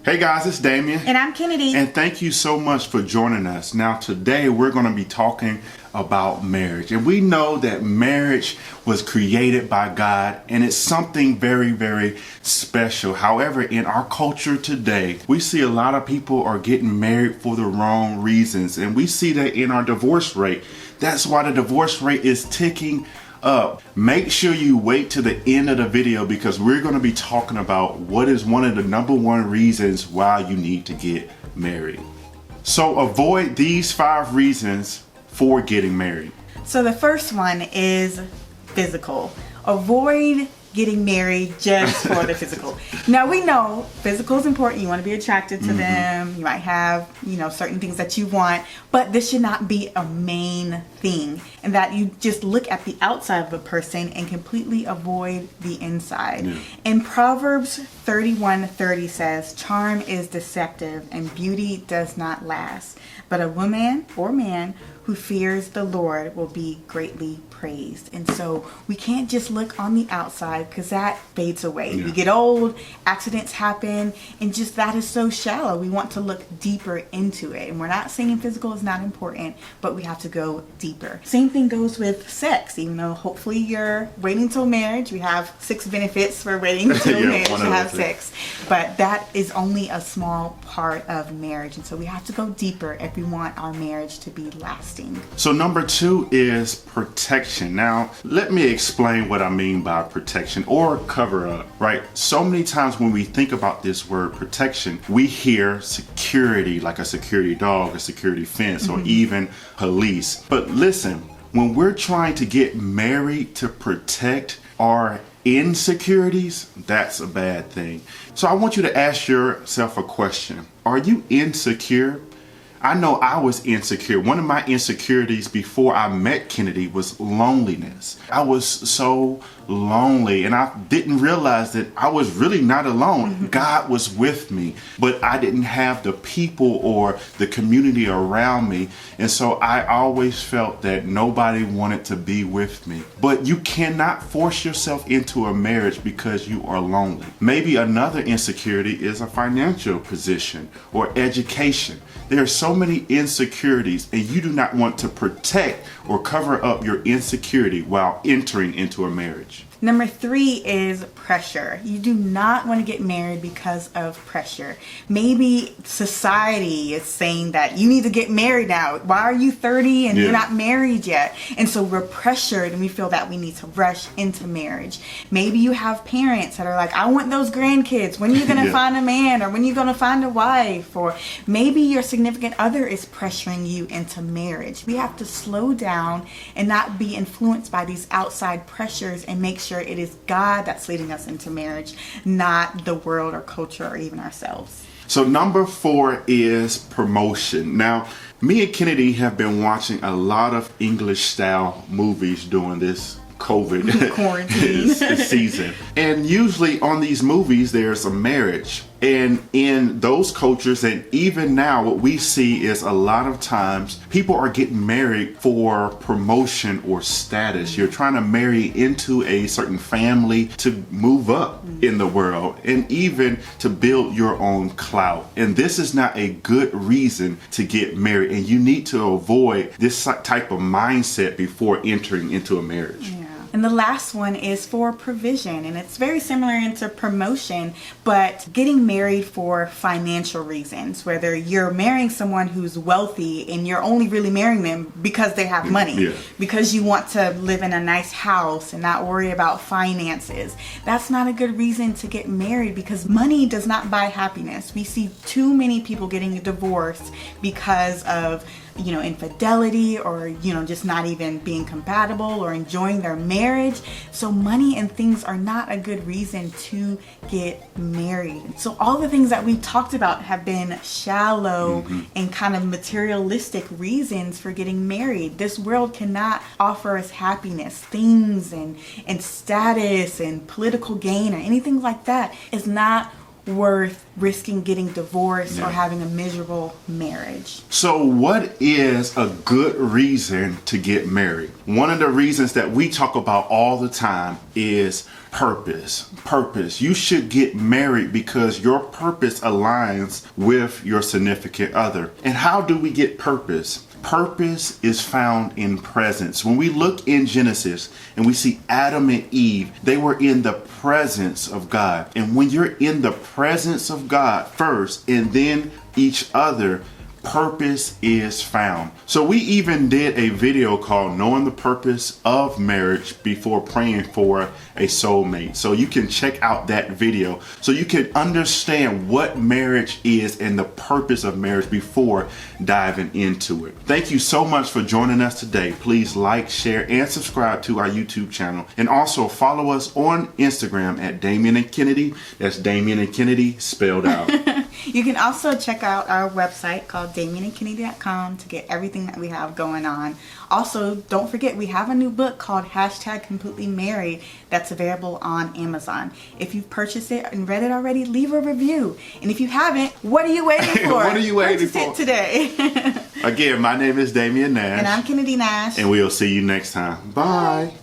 Hey guys, it's Damien. And I'm Kenady. And thank you so much for joining us. Now today we're going to be talking about marriage. And we know that marriage was created by God and it's something very, very special. However, in our culture today, we see a lot of people are getting married for the wrong reasons. And we see that in our divorce rate. That's why the divorce rate is ticking up. Make sure you wait to the end of the video because we're going to be talking about what is one of the number one reasons why you need to get married. So avoid these 5 reasons for getting married. So the first one is physical. Avoid getting married just for the physical. Now we know physical is important. You want to be attracted to them. You might have, certain things that you want, but this should not be a main thing. And that you just look at the outside of a person and completely avoid the inside. Yeah. In Proverbs 31:30 says, "Charm is deceptive and beauty does not last. But a woman or man who fears the Lord will be greatly praised." And so we can't just look on the outside because that fades away. Yeah. We get old, accidents happen, and just that is so shallow. We want to look deeper into it. And we're not saying physical is not important, but we have to go deeper. Same thing goes with sex. Even though hopefully you're waiting till marriage, we have 6 benefits for waiting till marriage to have sex. But that is only a small part of marriage. And so we have to go deeper if we want our marriage to be lasting. So number 2 is protection. Now, let me explain what I mean by protection or cover up, right? So many times when we think about this word protection, we hear security, like a security dog, a security fence, or even police. But listen, when we're trying to get married to protect our insecurities, that's a bad thing. So I want you to ask yourself a question. Are you insecure? I know I was insecure. One of my insecurities before I met Kenady was loneliness. I was so lonely and I didn't realize that I was really not alone. God was with me, but I didn't have the people or the community around me. And so I always felt that nobody wanted to be with me. But you cannot force yourself into a marriage because you are lonely. Maybe another insecurity is a financial position or education. There are so many insecurities and you do not want to protect or cover up your insecurity while entering into a marriage. Number 3 is pressure. You do not want to get married because of pressure. Maybe society is saying that you need to get married now. Why are you 30 and you're not married yet? And so we're pressured and we feel that we need to rush into marriage. Maybe you have parents that are like, I want those grandkids. When are you going to find a man? Or when are you going to find a wife? Or maybe your significant other is pressuring you into marriage. We have to slow down and not be influenced by these outside pressures and make sure it is God that's leading us into marriage, not the world or culture or even ourselves. So number 4 is promotion. Now, me and Kenady have been watching a lot of English style movies during this COVID quarantine season. And usually on these movies, there's a marriage. And in those cultures, and even now, what we see is a lot of times people are getting married for promotion or status. You're trying to marry into a certain family to move up in the world and even to build your own clout. And this is not a good reason to get married. And you need to avoid this type of mindset before entering into a marriage. And the last one is for provision, and it's very similar into promotion, but getting married for financial reasons, whether you're marrying someone who's wealthy and you're only really marrying them because they have money, because you want to live in a nice house and not worry about finances. That's not a good reason to get married because money does not buy happiness. We see too many people getting divorced because of infidelity or just not even being compatible or enjoying their marriage. So money and things are not a good reason to get married. So all the things that we talked about have been shallow and kind of materialistic reasons for getting married. This world cannot offer us happiness. Things and status and political gain or anything like that is not worth risking getting divorced or having a miserable marriage. So what is a good reason to get married? One of the reasons that we talk about all the time is purpose. Purpose. You should get married because your purpose aligns with your significant other. And how do we get purpose? Purpose is found in presence. When we look in Genesis and we see Adam and Eve, they were in the presence of God. And when you're in the presence of God first and then each other, purpose is found. So we even did a video called Knowing the Purpose of Marriage Before Praying for a Soulmate. So you can check out that video so you can understand what marriage is and the purpose of marriage before diving into it. Thank you so much for joining us today. Please like, share, and subscribe to our YouTube channel. And also follow us on Instagram at Damien and Kenady. That's Damien and Kenady spelled out. You can also check out our website called DamienandKenady.com to get everything that we have going on. Also, don't forget, we have a new book called #CompletelyMarried that's available on Amazon. If you've purchased it and read it already, leave a review. And if you haven't, what are you waiting for? What are you waiting Purchase for? it today. Again, my name is Damien Nash. And I'm Kenady Nash. And we'll see you next time. Bye.